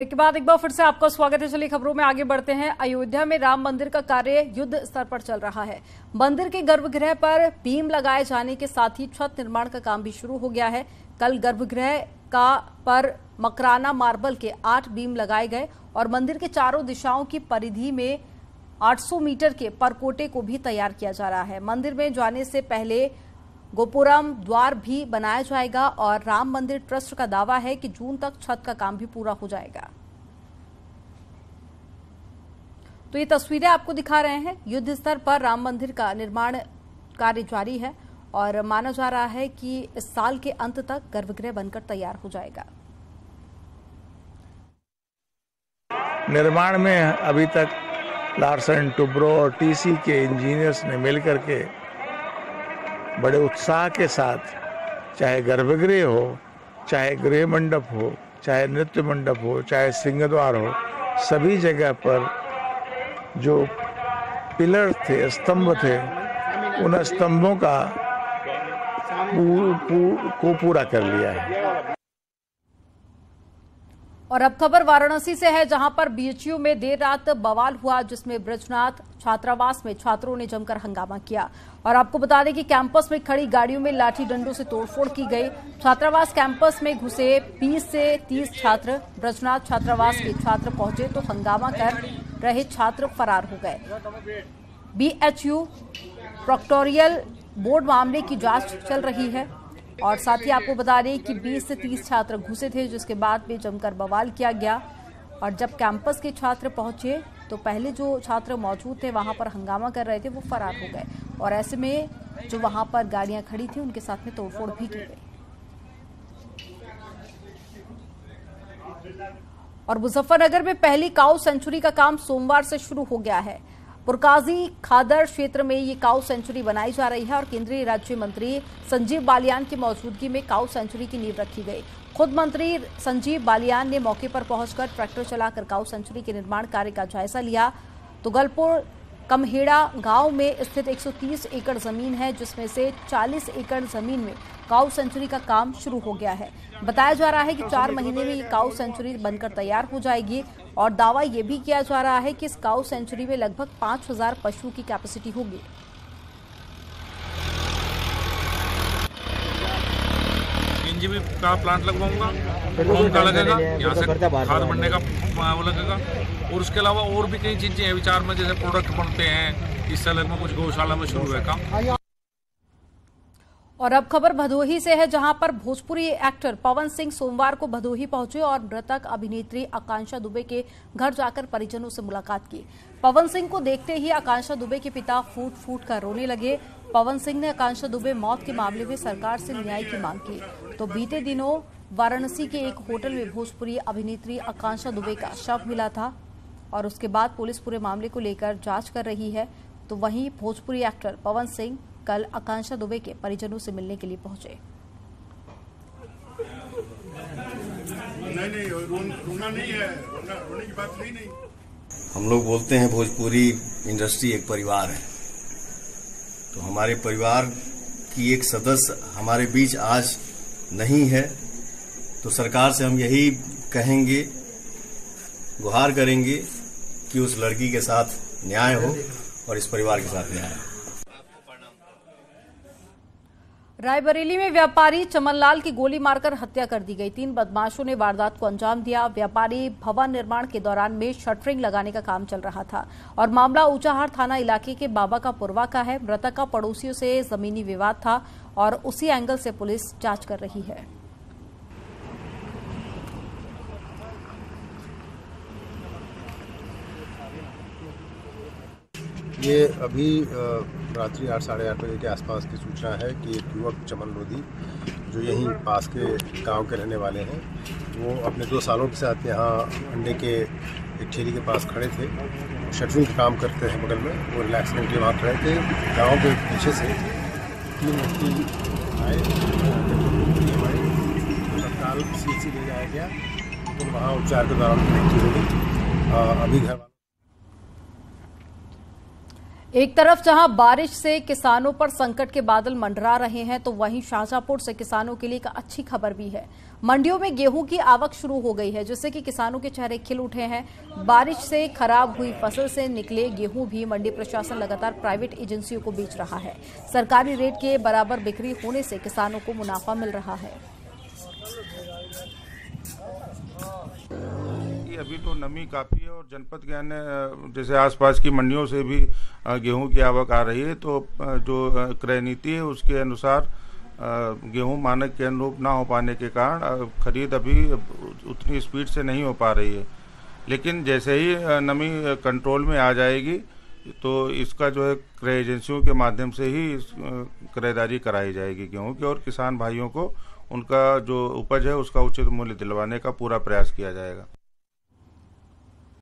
के बाद एक बार फिर से आपका स्वागत है। चलिए खबरों में आगे बढ़ते हैं। अयोध्या में राम मंदिर का कार्य युद्ध स्तर पर चल रहा है। मंदिर के गर्भगृह पर बीम लगाए जाने के साथ ही छत निर्माण का काम भी शुरू हो गया है। कल गर्भगृह पर मकराना मार्बल के 8 बीम लगाए गए और मंदिर के चारों दिशाओं की परिधि में 800 मीटर के परकोटे को भी तैयार किया जा रहा है। मंदिर में जाने से पहले गोपुरम द्वार भी बनाया जाएगा और राम मंदिर ट्रस्ट का दावा है कि जून तक छत का काम भी पूरा हो जाएगा। तो ये तस्वीरें आपको दिखा रहे हैं। युद्ध स्तर पर राम मंदिर का निर्माण कार्य जारी है और माना जा रहा है कि इस साल के अंत तक गर्भगृह बनकर तैयार हो जाएगा। निर्माण में अभी तक लार्सन टुब्रो और टीसी के इंजीनियर्स ने मिलकर के बड़े उत्साह के साथ, चाहे गर्भगृह हो, चाहे गृह मंडप हो, चाहे नृत्य मंडप हो, चाहे सिंहद्वार हो, सभी जगह पर जो पिलर थे, स्तंभ थे, उन स्तंभों का को पूरा कर लिया है। और अब खबर वाराणसी से है, जहां पर बीएचयू में देर रात बवाल हुआ, जिसमें ब्रजनाथ छात्रावास में छात्रों ने जमकर हंगामा किया। और आपको बता दें कि कैंपस में खड़ी गाड़ियों में लाठी डंडों से तोड़फोड़ की गई। छात्रावास कैंपस में घुसे 20 से 30 छात्र। ब्रजनाथ छात्रावास के छात्र पहुंचे तो हंगामा कर रहे छात्र फरार हो गए। बीएचयू प्रोक्टोरियल बोर्ड मामले की जांच चल रही है। और साथ ही आपको बता दें कि 20 से 30 छात्र घुसे थे, जिसके बाद भी जमकर बवाल किया गया। और जब कैंपस के छात्र पहुंचे तो पहले जो छात्र मौजूद थे वहां पर हंगामा कर रहे थे, वो फरार हो गए। और ऐसे में जो वहां पर गाड़ियां खड़ी थी उनके साथ में तोड़फोड़ भी की गई। और मुजफ्फरनगर में पहली काऊ सेंचुरी का काम सोमवार से शुरू हो गया है। पुरकाजी खादर क्षेत्र में ये काऊ सेंचुरी बनाई जा रही है और केंद्रीय राज्य मंत्री संजीव बालियान की मौजूदगी में काऊ सेंचुरी की नींव रखी गई। खुद मंत्री संजीव बालियान ने मौके पर पहुंचकर ट्रैक्टर चलाकर काऊ सेंचुरी के निर्माण कार्य का जायजा लिया। तुगलपुर कमहेड़ा गांव में स्थित 130 एकड़ जमीन है, जिसमें से 40 एकड़ जमीन में काऊ सेंचुरी का काम शुरू हो गया है। बताया जा रहा है कि 4 महीने में ये काऊ सेंचुरी बनकर तैयार हो जाएगी। और दावा ये भी किया जा रहा है कि इस काऊ सेंचुरी में लगभग 5000 पशुओं की कैपेसिटी होगी। एनजीबी का प्लांट लगवाऊंगा, ड्रोन का लगेगा, यहाँ से खाद बनने का वो लगेगा। और उसके अलावा और भी कई चीजें हैं विचार में, जैसे प्रोडक्ट बनते हैं। इस साल में कुछ गौशाला में शुरू है काम। और अब खबर भदोही से है, जहां पर भोजपुरी एक्टर पवन सिंह सोमवार को भदोही पहुंचे और मृतक अभिनेत्री आकांक्षा दुबे के घर जाकर परिजनों से मुलाकात की। पवन सिंह को देखते ही आकांक्षा दुबे के पिता फूट फूट कर रोने लगे। पवन सिंह ने आकांक्षा दुबे मौत के मामले में सरकार से न्याय की मांग की। तो बीते दिनों वाराणसी के एक होटल में भोजपुरी अभिनेत्री आकांक्षा दुबे का शव मिला था और उसके बाद पुलिस पूरे मामले को लेकर जांच कर रही है। तो वहीं भोजपुरी एक्टर पवन सिंह कल आकांक्षा दुबे के परिजनों से मिलने के लिए पहुंचे। नहीं, रोना नहीं है, रोने की बात नहीं। हम लोग बोलते हैं भोजपुरी इंडस्ट्री एक परिवार है, तो हमारे परिवार की एक सदस्य हमारे बीच आज नहीं है, तो सरकार से हम यही कहेंगे, गुहार करेंगे कि उस लड़की के साथ न्याय हो और इस परिवार के साथ न्याय हो। रायबरेली में व्यापारी चमनलाल की गोली मारकर हत्या कर दी गई। 3 बदमाशों ने वारदात को अंजाम दिया। व्यापारी भवन निर्माण के दौरान में शटरिंग लगाने का काम चल रहा था और मामला ऊंचाहार थाना इलाके के बाबा का पुरवा का है। मृतक का पड़ोसियों से जमीनी विवाद था और उसी एंगल से पुलिस जांच कर रही है। ये अभी रात्रि 8 साढ़े 8 बजे के आसपास की सूचना है कि एक युवक चमन लोधी, जो यहीं पास के गांव के रहने वाले हैं, वो अपने 2 सालों के साथ यहाँ अंडे के एक ठेली के पास खड़े थे। शटरिंग का काम करते हैं बगल में। वो रिलैक्स करके वहाँ खड़े थे। गाँव के पीछे से 3 व्यक्ति आए, तत्काल CHC ले जाया गया। तो वहाँ उपचार के दौरान मृत्यु हो गई। अभी घर एक तरफ जहां बारिश से किसानों पर संकट के बादल मंडरा रहे हैं, तो वहीं शाहजहांपुर से किसानों के लिए एक अच्छी खबर भी है। मंडियों में गेहूं की आवक शुरू हो गई है, जिससे कि किसानों के चेहरे खिल उठे हैं। बारिश से खराब हुई फसल से निकले गेहूं भी मंडी प्रशासन लगातार प्राइवेट एजेंसियों को बेच रहा है। सरकारी रेट के बराबर बिक्री होने से किसानों को मुनाफा मिल रहा है। अभी तो नमी काफ़ी है और जनपद के अन्य जैसे आसपास की मंडियों से भी गेहूं की आवक आ रही है, तो जो क्रय नीति है उसके अनुसार गेहूं मानक के अनुरूप ना हो पाने के कारण खरीद अभी उतनी स्पीड से नहीं हो पा रही है। लेकिन जैसे ही नमी कंट्रोल में आ जाएगी तो इसका जो है क्रय एजेंसियों के माध्यम से ही क्रयदारी कराई जाएगी गेहूं की, और किसान भाइयों को उनका जो उपज है उसका उचित मूल्य दिलवाने का पूरा प्रयास किया जाएगा।